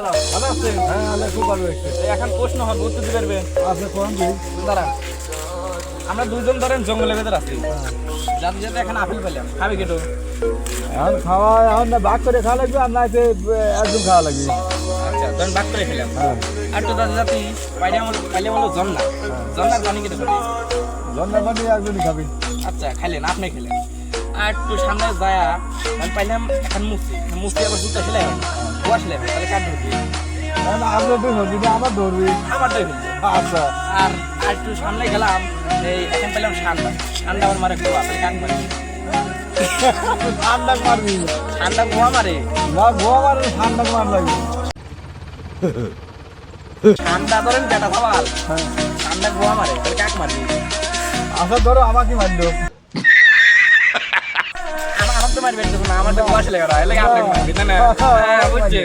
ভালো আছেন? হ্যাঁ আল্লাহ খুব ভালো হয়েছে। এখন প্রশ্ন হবে উত্তর দিতে পারবেন? আপনি কোন দিন? দাঁড়ান, আমরা দুজন ধরেন জঙ্গলের ভেতর আছি, যাতে যাতে এখন আপেল পেলাম, খাবে কেটো? এখন খাওয়া এখন না ভাগ করে খাওয়া লাগবে আর না এতে একদম খাওয়া লাগবে। আচ্ছা ধরেন ভাগ করে খেলাম। হ্যাঁ আর তো দাদা জাতি পাইলে হলো জন্না, জন্নার পানি কেটে খাবে। জন্না পানি একজনই খাবি। আচ্ছা খাইলেন, আপনি খেলেন। আর একটু সামনে যায় আমি পাইলাম এখন মুসি আবার জুতা খেলে হয় না, কুয়া খেলে হয়, তাহলে কাঠ ধরবি? এখন আপনার তুই ধরবি না আমার ধরবি। আমারটাই ফেলবো। আচ্ছা আর আর একটু সামনে গেলাম, এই এখন পেলাম ঠান্ডা আবার মারে গোয়া, তাহলে কাঠ মারি? ঠান্ডা মারবি ঠান্ডা গোয়া মারে, না গোয়া মারবি ঠান্ডা মার লাগবে। ঠান্ডা ধরেন বেটা সবাল, হ্যাঁ ঠান্ডা গোয়া মারে, তাহলে কাক মারবি? আচ্ছা ধরো আমাকে মারলো। আমার তো মারবেন না, আমার তো গোয়া ছেলে করা, এলাকা আপনাকে মারবি, তাই না? হ্যাঁ বুঝছি।